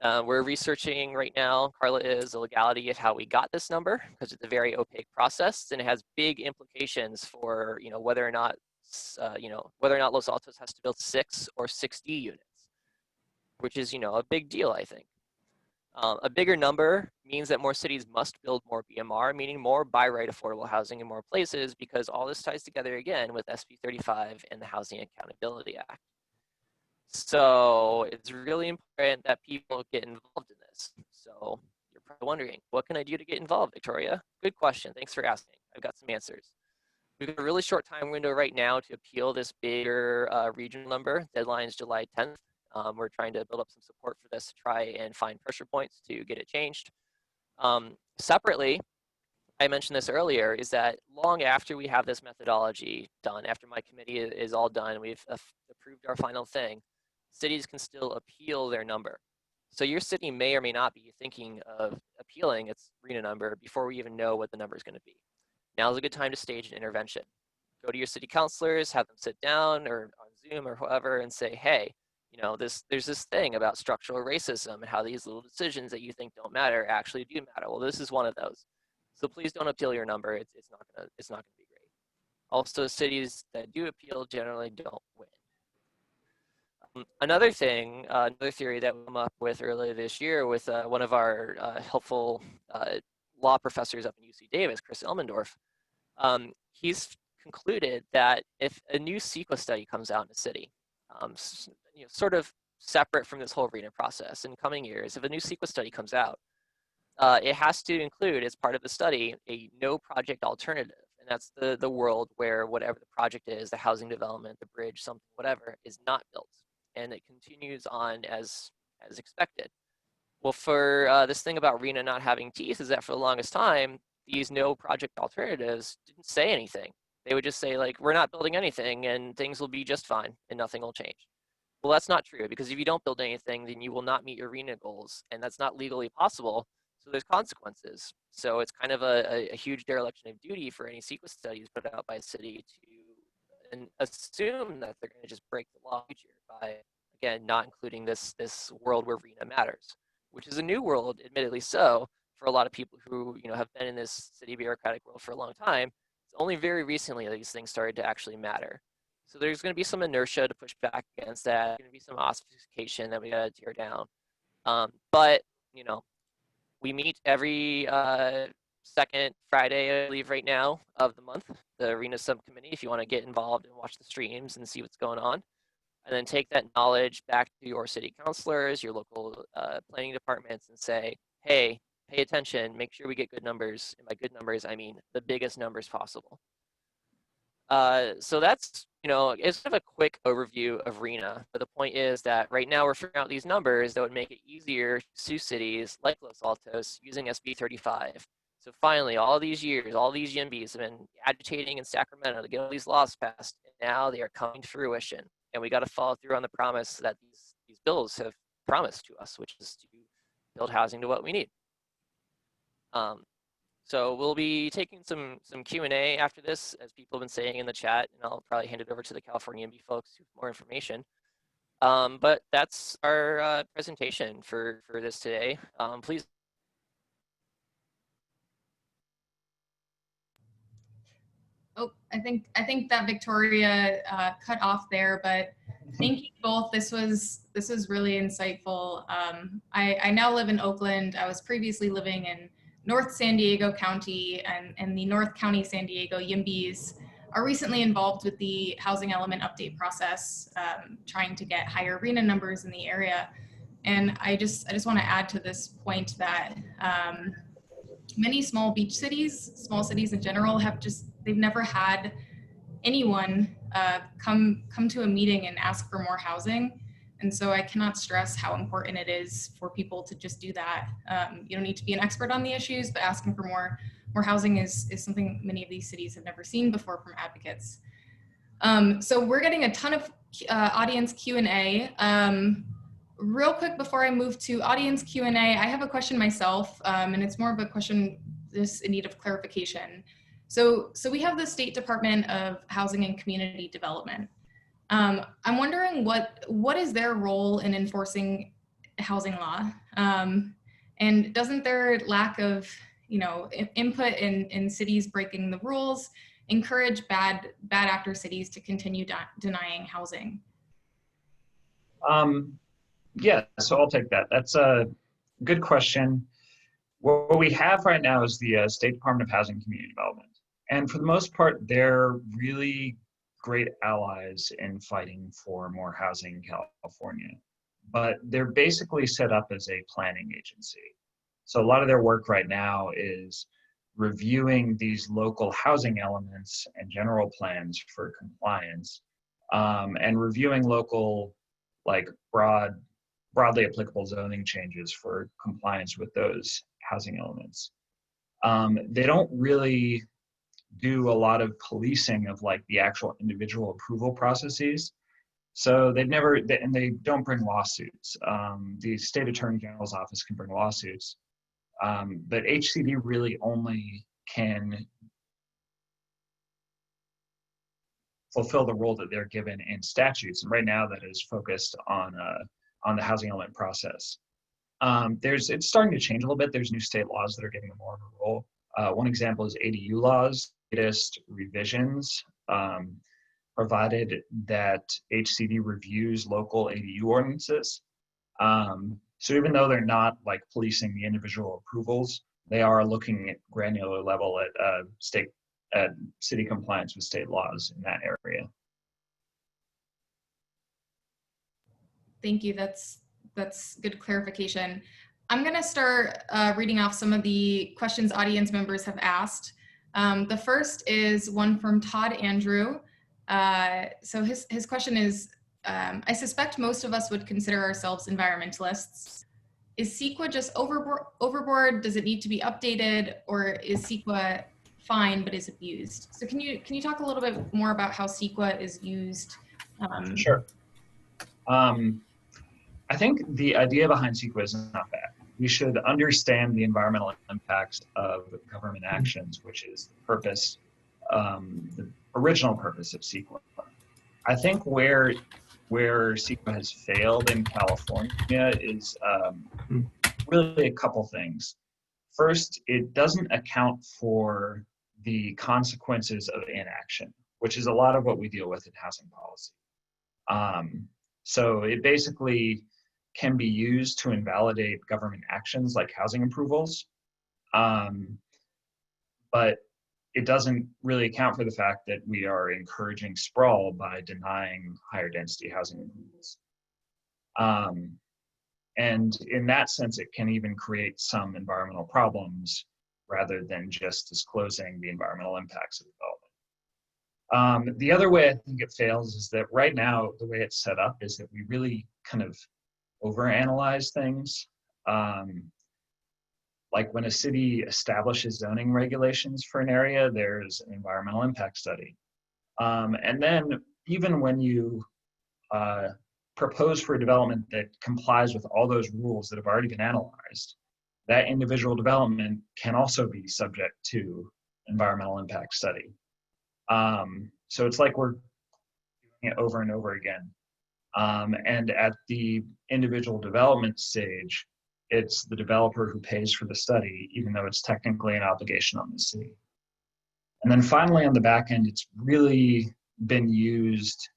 We're researching right now, CaRLA is, the legality of how we got this number, because it's a very opaque process, and it has big implications for whether or not Los Altos has to build 6 or 60 units, which is a big deal, I think. A bigger number means that more cities must build more BMR, meaning more by right affordable housing in more places, because all this ties together again with SB 35 and the Housing Accountability Act. So it's really important that people get involved in this. So you're probably wondering, what can I do to get involved, Victoria? Good question. Thanks for asking. I've got some answers. We've got a really short time window right now to appeal this bigger regional number. Deadline is July 10th. We're trying to build up some support for this to try and find pressure points to get it changed. Separately, I mentioned this earlier, is that long after we have this methodology done, after my committee is all done, we've approved our final thing, cities can still appeal their number. So your city may or may not be thinking of appealing its Reno number before we even know what the number is going to be. Now's a good time to stage an intervention. Go to your city councilors, have them sit down or on Zoom or whoever and say, hey, you know, there's this thing about structural racism and how these little decisions that you think don't matter actually do matter. Well, this is one of those. So please don't appeal your number. It's not gonna be great. Also, cities that do appeal generally don't win. Another thing, another theory that we came up with earlier this year with one of our helpful law professors up in UC Davis, Chris Elmendorf, he's concluded that if a new CEQA study comes out in a city, you know, sort of separate from this whole Reno process in coming years, if a new CEQA study comes out, it has to include as part of the study a no project alternative. And that's the world where whatever the project is, the housing development, the bridge, something, whatever, is not built. And it continues on as expected. Well, for this thing about Reno not having teeth is that for the longest time, these no project alternatives didn't say anything. They would just say, like, we're not building anything and things will be just fine and nothing will change. Well, that's not true, because if you don't build anything, then you will not meet your Reno goals, and that's not legally possible. So there's consequences. So it's kind of a huge dereliction of duty for any CEQA studies put out by a city to assume that they're going to just break the law by, again, not including this world where Reno matters, which is a new world, admittedly so, for a lot of people who, you know, have been in this city bureaucratic world for a long time. It's only very recently that these things started to actually matter. So there's going to be some inertia to push back against that. There's going to be some ossification that we got to tear down. But, you know, we meet every second Friday, I believe, right now of the month, the Reno subcommittee, if you want to get involved and watch the streams and see what's going on. And then take that knowledge back to your city councilors, your local planning departments, and say, hey, pay attention, make sure we get good numbers. And by good numbers, I mean the biggest numbers possible. So that's, you know, it's kind of a quick overview of Reno. But the point is that right now we're figuring out these numbers that would make it easier to sue cities like Los Altos using SB 35. So finally, all these years, all these YIMBYs have been agitating in Sacramento to get all these laws passed, and now they are coming to fruition. And we got to follow through on the promise that these bills have promised to us, which is to build housing to what we need. So we'll be taking some Q&A after this, as people have been saying in the chat, and I'll probably hand it over to the California YIMBY folks who have more information. But that's our presentation for this today. Please. Oh, I think that Victoria cut off there, but thank you both. This was really insightful. I now live in Oakland. I was previously living in North San Diego County, and the North County San Diego YIMBYs are recently involved with the housing element update process, trying to get higher RENA numbers in the area. And I just want to add to this point that many small beach cities, small cities in general, they've never had anyone come to a meeting and ask for more housing. And so I cannot stress how important it is for people to just do that. You don't need to be an expert on the issues, but asking for more housing is something many of these cities have never seen before from advocates. So we're getting a ton of audience Q&A. Real quick before I move to audience Q&A, I have a question myself, and it's more of a question in need of clarification. So we have the State Department of Housing and Community Development. I'm wondering what is their role in enforcing housing law? And doesn't their lack of, you know, input in cities breaking the rules encourage bad actor cities to continue denying housing? Yeah, so I'll take that. That's a good question. What we have right now is the State Department of Housing and Community Development. And for the most part, they're really great allies in fighting for more housing in California, but they're basically set up as a planning agency. So a lot of their work right now is reviewing these local housing elements and general plans for compliance, and reviewing local, like broadly applicable zoning changes for compliance with those housing elements. They don't really do a lot of policing of like the actual individual approval processes. So and they don't bring lawsuits. The state attorney general's office can bring lawsuits, but HCD really only can fulfill the role that they're given in statutes. And right now that is focused on the housing element process. It's starting to change a little bit. There's new state laws that are giving them more of a role. One example is ADU laws. Latest revisions provided that HCD reviews local ADU ordinances. So even though they're not like policing the individual approvals, they are looking at granular level at city compliance with state laws in that area. Thank you. That's good clarification. I'm going to start reading off some of the questions audience members have asked. The first is one from Todd Andrew. So his question is, I suspect most of us would consider ourselves environmentalists. Is CEQA just overboard? Does it need to be updated, or is CEQA fine but is abused? So can you talk a little bit more about how CEQA is used? Sure. I think the idea behind CEQA is not bad. We should understand the environmental impacts of government actions, which is the purpose, the original purpose of CEQA. I think where CEQA has failed in California is really a couple things. First, it doesn't account for the consequences of inaction, which is a lot of what we deal with in housing policy. So it basically can be used to invalidate government actions like housing approvals, but it doesn't really account for the fact that we are encouraging sprawl by denying higher density housing approvals. And in that sense, it can even create some environmental problems rather than just disclosing the environmental impacts of development. The other way I think it fails is that right now, the way it's set up is that we really kind of overanalyze things. Like when a city establishes zoning regulations for an area, there's an environmental impact study. And then even when you propose for a development that complies with all those rules that have already been analyzed, that individual development can also be subject to environmental impact study. So it's like we're doing it over and over again. And at the individual development stage, it's the developer who pays for the study, even though it's technically an obligation on the city. And then finally, on the back end, it's really been used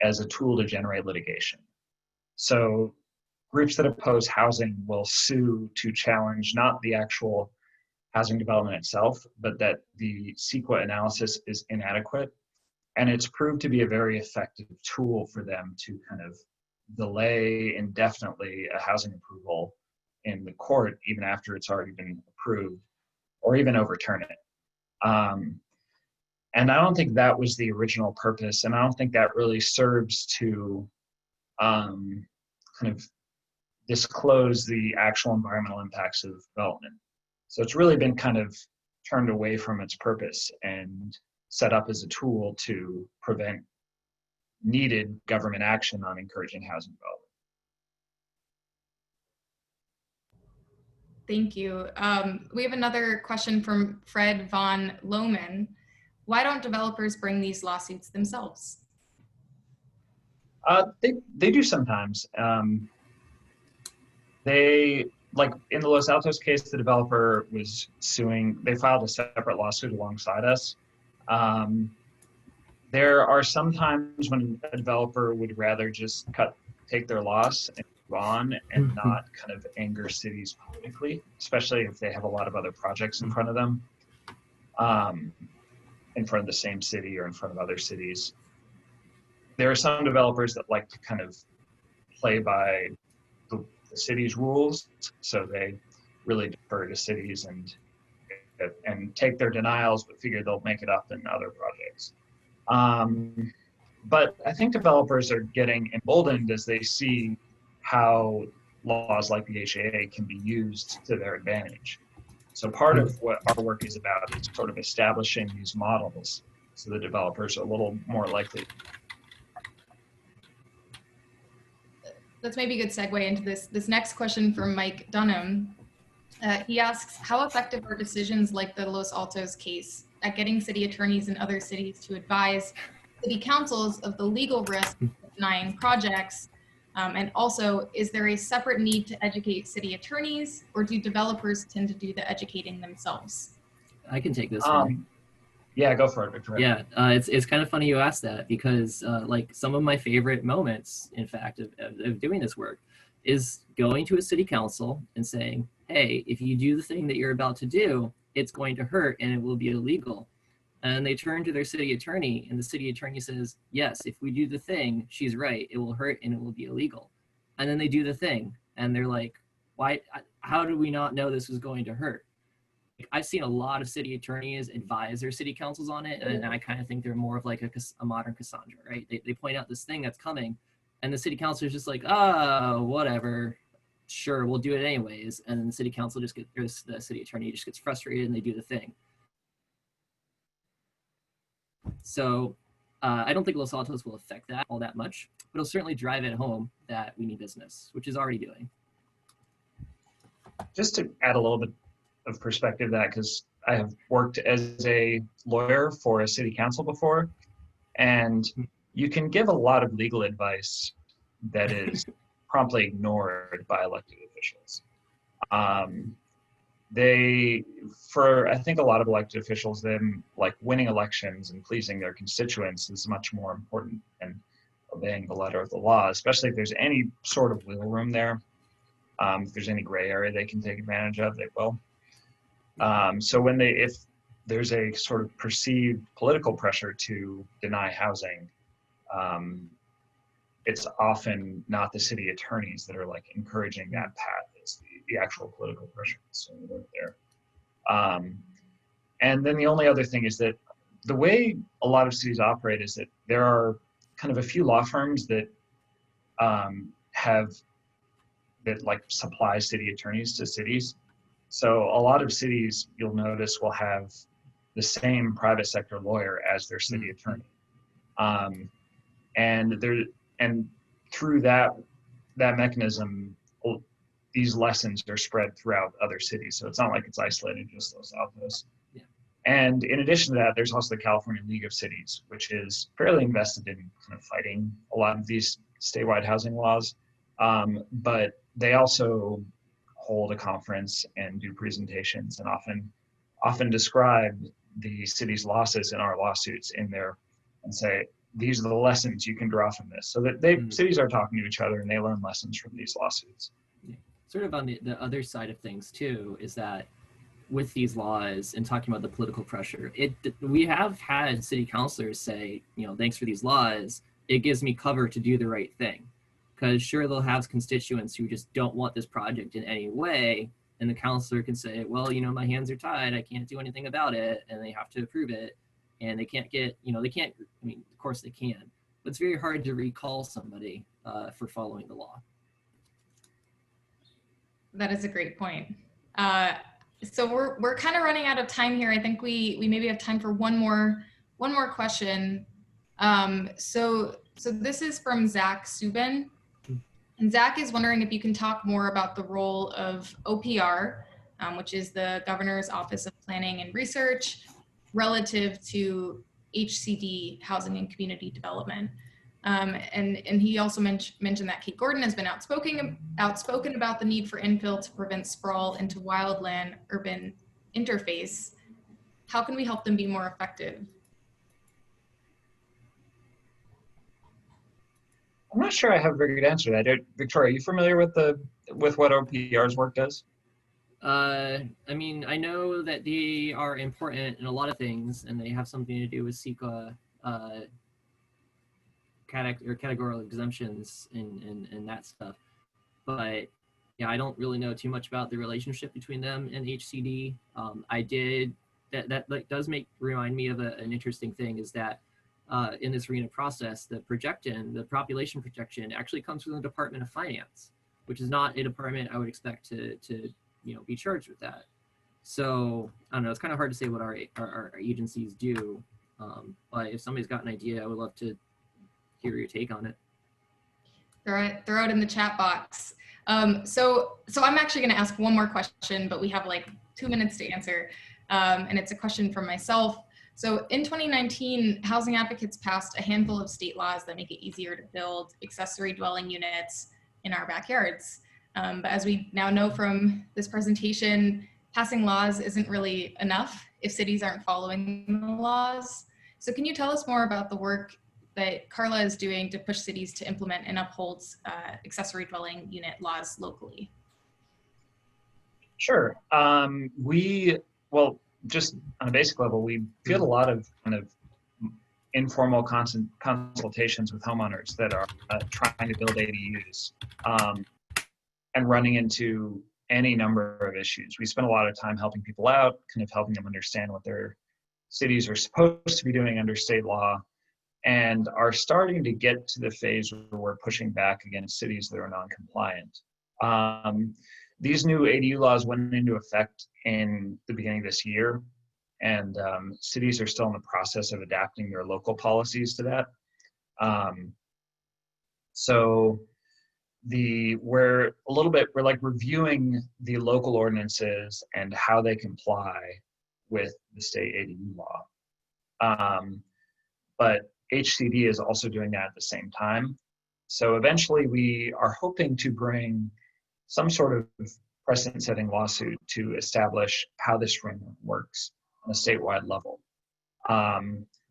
as a tool to generate litigation. So groups that oppose housing will sue to challenge not the actual housing development itself, but that the CEQA analysis is inadequate. And it's proved to be a very effective tool for them to kind of delay indefinitely a housing approval in the court, even after it's already been approved, or even overturn it. And I don't think that was the original purpose, and I don't think that really serves to kind of disclose the actual environmental impacts of development. So it's really been kind of turned away from its purpose and set up as a tool to prevent needed government action on encouraging housing development. Thank you. We have another question from Fred von Lohman. Why don't developers bring these lawsuits themselves? They do sometimes. They, like in the Los Altos case, the developer was suing. They filed a separate lawsuit alongside us. There are some times when a developer would rather just take their loss and move on and not kind of anger cities politically, especially if they have a lot of other projects in front of them, in front of the same city or in front of other cities. there are some developers that like to kind of play by the city's rules, so they really defer to cities and take their denials, but figure they'll make it up in other projects. But I think developers are getting emboldened as they see how laws like the HAA can be used to their advantage. So part of what our work is about is sort of establishing these models so the developers are a little more likely. That's maybe a good segue into this next question from Mike Dunham. He asks, how effective are decisions like the Los Altos case at getting city attorneys in other cities to advise city councils of the legal risk of denying projects? And also, is there a separate need to educate city attorneys, or do developers tend to do the educating themselves? I can take this one. Yeah, go for it, Victoria. Yeah, it's kind of funny you asked that, because like some of my favorite moments, in fact, of doing this work is going to a city council and saying, hey, if you do the thing that you're about to do, it's going to hurt and it will be illegal. And they turn to their city attorney, and the city attorney says, yes, if we do the thing, she's right, it will hurt and it will be illegal. And then they do the thing and they're like, why, how do we not know this was going to hurt? I've seen a lot of city attorneys advise their city councils on it, and I kind of think they're more of like a modern Cassandra, right? They point out this thing that's coming, and the city council is just like, oh, whatever, sure, we'll do it anyways. And then the city council just gets, the city attorney just gets frustrated and they do the thing. So I don't think Los Altos will affect that all that much, but it'll certainly drive it home that we need business, which is already doing. Just to add a little bit of perspective that, because I have worked as a lawyer for a city council before, and you can give a lot of legal advice that is promptly ignored by elected officials. For I think a lot of elected officials, them like winning elections and pleasing their constituents is much more important than obeying the letter of the law, especially if there's any sort of wiggle room there. If there's any gray area they can take advantage of, they will. So if there's a sort of perceived political pressure to deny housing, it's often not the city attorneys that are like encouraging that path. It's the actual political pressure that's there. And then the only other thing is that the way a lot of cities operate is that there are kind of a few law firms that supply city attorneys to cities. So a lot of cities, you'll notice, will have the same private sector lawyer as their city attorney. And through that mechanism, these lessons are spread throughout other cities. So it's not like it's isolated just Los Altos. Yeah. And in addition to that, there's also the California League of Cities, which is fairly invested in kind of fighting a lot of these statewide housing laws. But they also hold a conference and do presentations and often describe the city's losses in our lawsuits in there and say, these are the lessons you can draw from this. So that cities are talking to each other and they learn lessons from these lawsuits. Yeah. Sort of on the other side of things too, is that with these laws and talking about the political pressure, we have had city councilors say, thanks for these laws, it gives me cover to do the right thing. Because sure, they'll have constituents who just don't want this project in any way, and the councilor can say, well, my hands are tied, I can't do anything about it, and they have to approve it, and they can't get, of course they can, but it's very hard to recall somebody for following the law. That is a great point. So we're kind of running out of time here. I think we maybe have time for one more question. So this is from Zach Subin. And Zach is wondering if you can talk more about the role of OPR, which is the Governor's Office of Planning and Research, relative to HCD, Housing and Community Development. And he also mentioned that Kate Gordon has been outspoken about the need for infill to prevent sprawl into wildland-urban interface. How can we help them be more effective? I'm not sure I have a very good answer to that. Victoria, are you familiar with what OPR's work does? I know that they are important in a lot of things, and they have something to do with CEQA categorical exemptions and that stuff. But yeah, I don't really know too much about the relationship between them and HCD. That does remind me of an interesting thing, is that in this Reno process, the population projection actually comes from the Department of Finance, which is not a department I would expect to be charged with that. So I don't know, it's kind of hard to say what our agencies do, but if somebody's got an idea, I would love to hear your take on it. Throw it in the chat box. So I'm actually going to ask one more question, but we have like 2 minutes to answer. And it's a question from myself. So in 2019, housing advocates passed a handful of state laws that make it easier to build accessory dwelling units in our backyards. But as we now know from this presentation, passing laws isn't really enough if cities aren't following the laws. So can you tell us more about the work that CaRLA is doing to push cities to implement and uphold accessory dwelling unit laws locally? Sure. Well, just on a basic level, we field a lot of kind of informal consultations with homeowners that are trying to build ADUs and running into any number of issues. We spend a lot of time helping people out, kind of helping them understand what their cities are supposed to be doing under state law, and are starting to get to the phase where we're pushing back against cities that are non-compliant. These new ADU laws went into effect in the beginning of this year, and cities are still in the process of adapting their local policies to that. So we're like reviewing the local ordinances and how they comply with the state ADU law. But HCD is also doing that at the same time. So eventually we are hoping to bring some sort of precedent-setting lawsuit to establish how this framework works on a statewide level.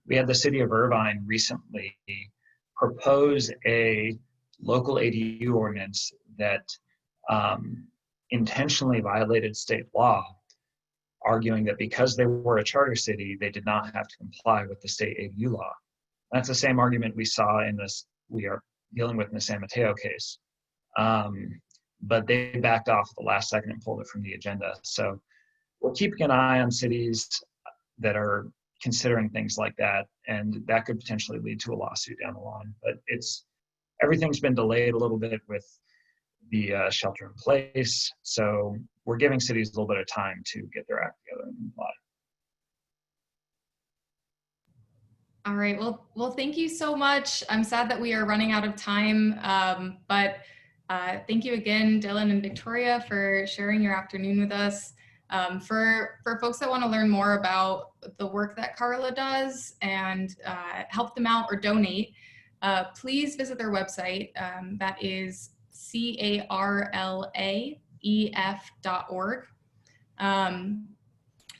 We had the city of Irvine recently propose a local ADU ordinance that intentionally violated state law, arguing that because they were a charter city, they did not have to comply with the state ADU law. That's the same argument we saw we are dealing with in the San Mateo case. But they backed off at the last second and pulled it from the agenda. So we're keeping an eye on cities that are considering things like that, and that could potentially lead to a lawsuit down the line. But everything's been delayed a little bit with the shelter in place. So we're giving cities a little bit of time to get their act together and comply. All right, well, thank you so much. I'm sad that we are running out of time, but thank you again, Dylan and Victoria, for sharing your afternoon with us. For folks that want to learn more about the work that CaRLA does and help them out or donate, please visit their website. That is CaRLAEF.org.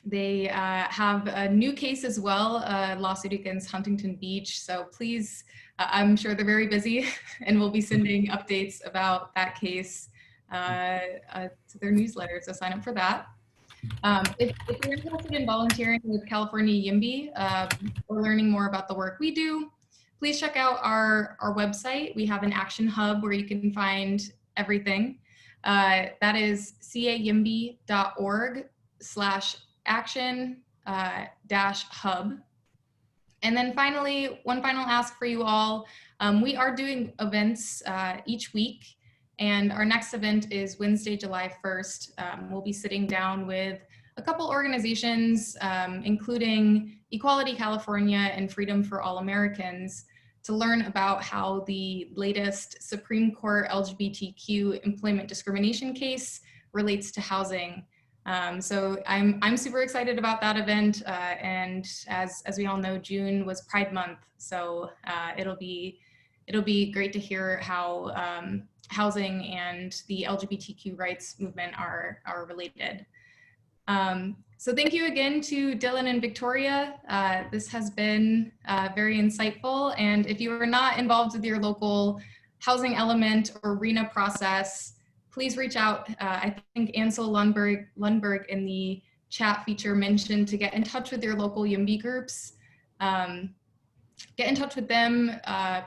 They have a new case as well, a lawsuit against Huntington Beach. So please, I'm sure they're very busy and we'll be sending updates about that case to their newsletter. So sign up for that. If you're interested in volunteering with California YIMBY or learning more about the work we do, please check out our website. We have an action hub where you can find everything. That is caAYIMBY.org/action-hub. And then finally, one final ask for you all. We are doing events each week, and our next event is Wednesday, July 1st. We'll be sitting down with a couple organizations, including Equality California and Freedom for All Americans, to learn about how the latest Supreme Court LGBTQ employment discrimination case relates to housing. So I'm super excited about that event, and as we all know, June was Pride Month, so it'll be great to hear how housing and the LGBTQ rights movement are related. So thank you again to Dylan and Victoria. This has been very insightful, and if you are not involved with your local housing element or RENA process, please reach out. I think Ansel Lundberg in the chat feature mentioned to get in touch with your local YIMBY groups. get in touch with them.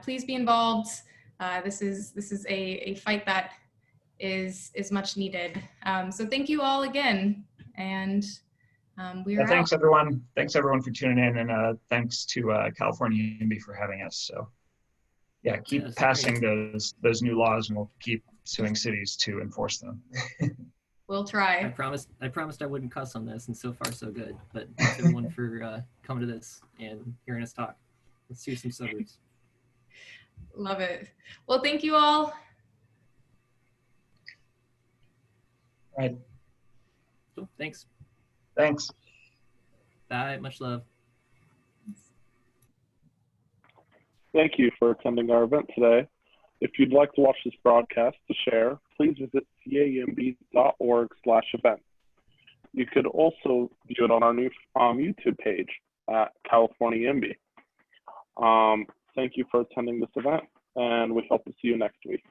Please be involved. This is a fight that is much needed. So thank you all again, and we are Thanks out. everyone. Thanks everyone for tuning in, and thanks to California YIMBY for having us. So yeah, keep Yes, passing those new laws, and we'll keep suing cities to enforce them. We'll I try. promised I wouldn't cuss on this, and so far so good. But thanks everyone for coming to this and hearing us talk. Let's sue some suburbs. Love it. Well, thank you all. Right. Cool. Thanks. Thanks. Bye. Much love. Thank you for attending our event today. If you'd like to watch this broadcast to share, please visit cayimby.org/event. You could also view it on our new YouTube page at California YIMBY. Thank you for attending this event, and we hope to see you next week.